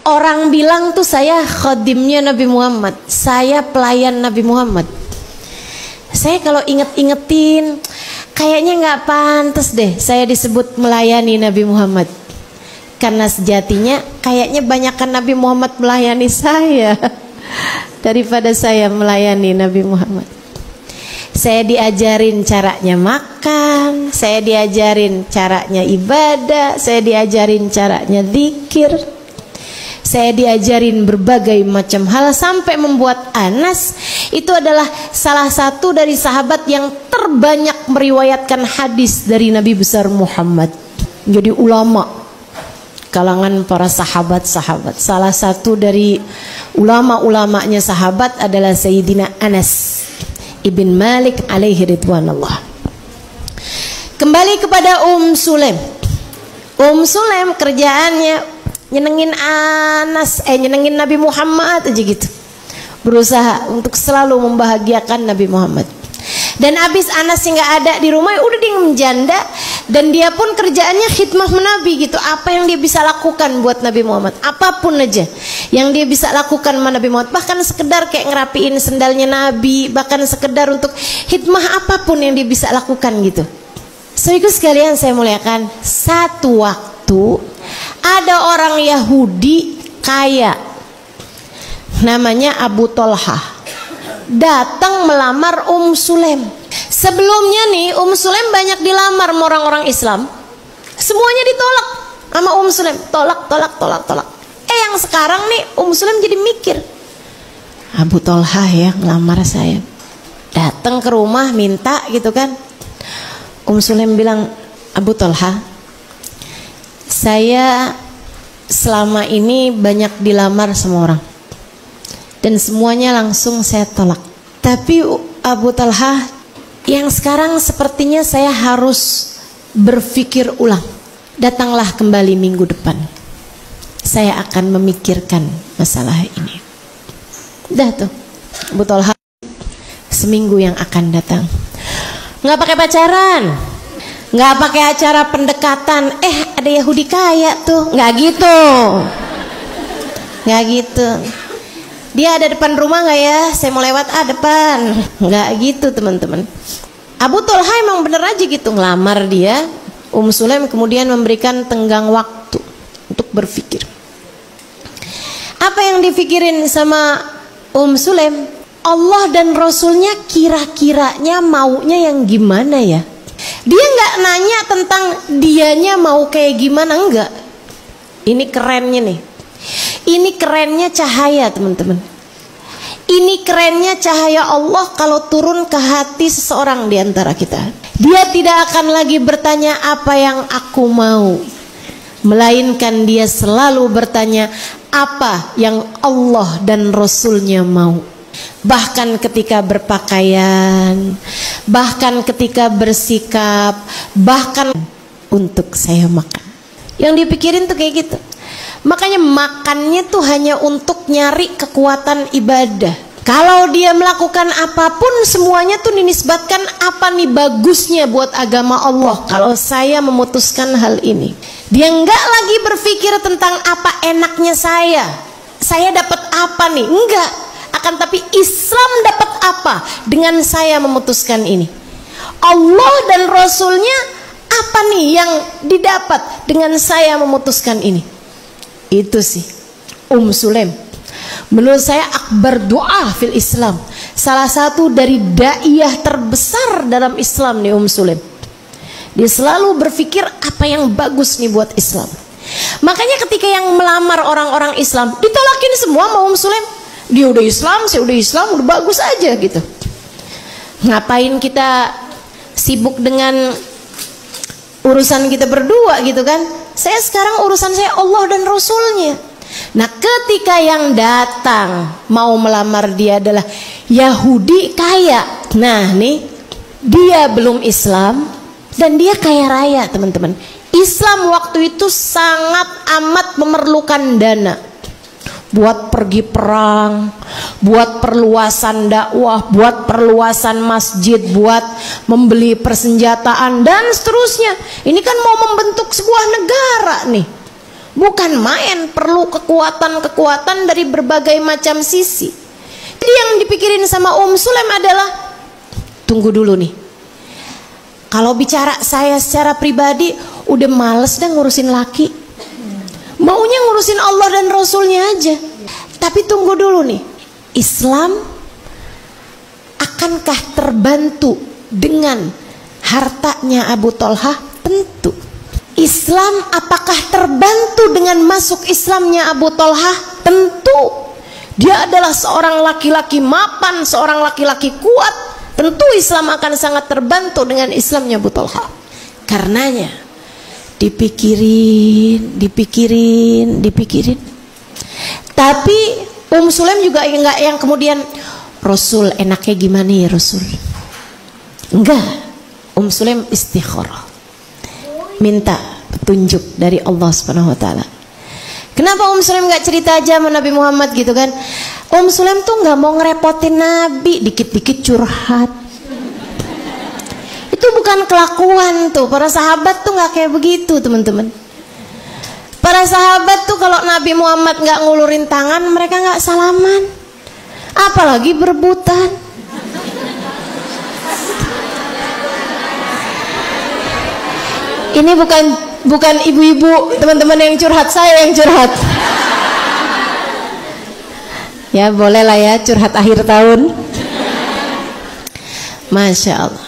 Orang bilang tuh saya khadimnya Nabi Muhammad, saya pelayan Nabi Muhammad. Saya kalau inget-ingetin, kayaknya nggak pantas deh saya disebut melayani Nabi Muhammad. Karena sejatinya kayaknya banyakkan Nabi Muhammad melayani saya daripada saya melayani Nabi Muhammad. Saya diajarin caranya makan, saya diajarin caranya ibadah, saya diajarin caranya zikir, saya diajarin berbagai macam hal, sampai membuat Anas itu adalah salah satu dari sahabat yang terbanyak meriwayatkan hadis dari Nabi besar Muhammad. Jadi ulama kalangan para sahabat-sahabat. Salah satu dari ulama-ulamanya sahabat adalah Sayyidina Anas Ibn Malik alaihi ridwanullah. Kembali kepada Sulaim. Sulaim kerjaannya nyenengin Anas, nyenengin Nabi Muhammad aja gitu. Berusaha untuk selalu membahagiakan Nabi Muhammad. Dan abis Anas nggak ada di rumah, udah dia menjanda, dan dia pun kerjaannya khidmah Nabi gitu. Apa yang dia bisa lakukan buat Nabi Muhammad, apapun aja yang dia bisa lakukan sama Nabi Muhammad, bahkan sekedar kayak ngerapiin sendalnya Nabi, bahkan sekedar untuk khidmah apapun yang dia bisa lakukan gitu. Saudaraku sekalian saya muliakan, satu waktu ada orang Yahudi kaya namanya Abu Tolhah datang melamar Sulaim. Sebelumnya nih Sulaim banyak dilamar sama orang-orang Islam, semuanya ditolak sama Sulaim, tolak. Yang sekarang nih Sulaim jadi mikir, Abu Tolhah ya ngelamar saya, datang ke rumah minta gitu kan. Sulaim bilang, Abu Tolhah, saya selama ini banyak dilamar sama orang dan semuanya langsung saya tolak. Tapi Abu Tolhah, yang sekarang sepertinya saya harus berpikir ulang. Datanglah kembali minggu depan, saya akan memikirkan masalah ini. Dah tuh Abu Tolhah seminggu yang akan datang. Nggak pakai pacaran, nggak pakai acara pendekatan. Ada Yahudi kaya tuh, nggak gitu, nggak gitu. Dia ada depan rumah nggak ya? Saya mau lewat depan. Nggak gitu teman-teman. Abu Tolhah emang bener aja gitu ngelamar dia. Sulaim kemudian memberikan tenggang waktu untuk berpikir. Apa yang dipikirin sama Sulaim? Allah dan Rasulnya kira-kiranya maunya yang gimana ya? Dia nggak nanya tentang dianya mau kayak gimana, enggak. Ini kerennya nih. Ini kerennya cahaya teman-teman. Ini kerennya cahaya Allah kalau turun ke hati seseorang di antara kita. Dia tidak akan lagi bertanya apa yang aku mau, melainkan dia selalu bertanya apa yang Allah dan Rasulnya mau. Bahkan ketika berpakaian, bahkan ketika bersikap, bahkan untuk saya makan. Yang dipikirin tuh kayak gitu. Makanya makannya tuh hanya untuk nyari kekuatan ibadah. Kalau dia melakukan apapun, semuanya tuh dinisbatkan apa nih bagusnya buat agama Allah kalau saya memutuskan hal ini. Dia nggak lagi berpikir tentang apa enaknya saya dapat apa nih, enggak. Akan tapi Islam dapat apa dengan saya memutuskan ini. Allah dan Rasulnya apa nih yang didapat dengan saya memutuskan ini. Itu sih Sulaim. Menurut saya akbar doa fil Islam, salah satu dari daiyah terbesar dalam Islam nih Sulaim. Dia selalu berpikir apa yang bagus nih buat Islam. Makanya ketika yang melamar orang-orang Islam ditolakin semua sama Sulaim. Dia udah Islam, saya udah Islam, udah bagus aja gitu. Ngapain kita sibuk dengan urusan kita berdua gitu kan? Saya sekarang urusan saya Allah dan Rasulnya. Nah ketika yang datang mau melamar dia adalah Yahudi kaya. Nah nih dia belum Islam dan dia kaya raya teman-teman. Islam waktu itu sangat amat memerlukan dana buat pergi perang, buat perluasan dakwah, buat perluasan masjid, buat membeli persenjataan dan seterusnya. Ini kan mau membentuk sebuah negara nih, Bukan main, perlu kekuatan-kekuatan dari berbagai macam sisi. Jadi yang dipikirin sama Sulaim adalah, tunggu dulu nih, kalau bicara saya secara pribadi udah males dah ngurusin laki, maunya ngurusin Allah dan Rasulnya aja. Tapi tunggu dulu nih, Islam akankah terbantu dengan hartanya Abu Thalhah? Tentu. Islam apakah terbantu dengan masuk Islamnya Abu Thalhah? Tentu. Dia adalah seorang laki-laki mapan, seorang laki-laki kuat. Tentu Islam akan sangat terbantu dengan Islamnya Abu Thalhah. Karenanya dipikirin. Tapi Sulaim juga enggak yang kemudian, Rasul enaknya gimana ya Rasul? Enggak. Sulaim istikharah, minta petunjuk dari Allah Subhanahu wa taala. Kenapa Sulaim enggak cerita aja sama Nabi Muhammad gitu kan? Sulaim tuh enggak mau ngerepotin Nabi, dikit-dikit curhat. Itu bukan kelakuan tuh. Para sahabat tuh enggak kayak begitu, teman-teman. Para sahabat tuh kalau Nabi Muhammad enggak ngulurin tangan, mereka enggak salaman. Apalagi berebutan. Ini bukan ibu-ibu teman-teman yang curhat, saya yang curhat. Ya boleh lah ya, curhat akhir tahun. Masya Allah.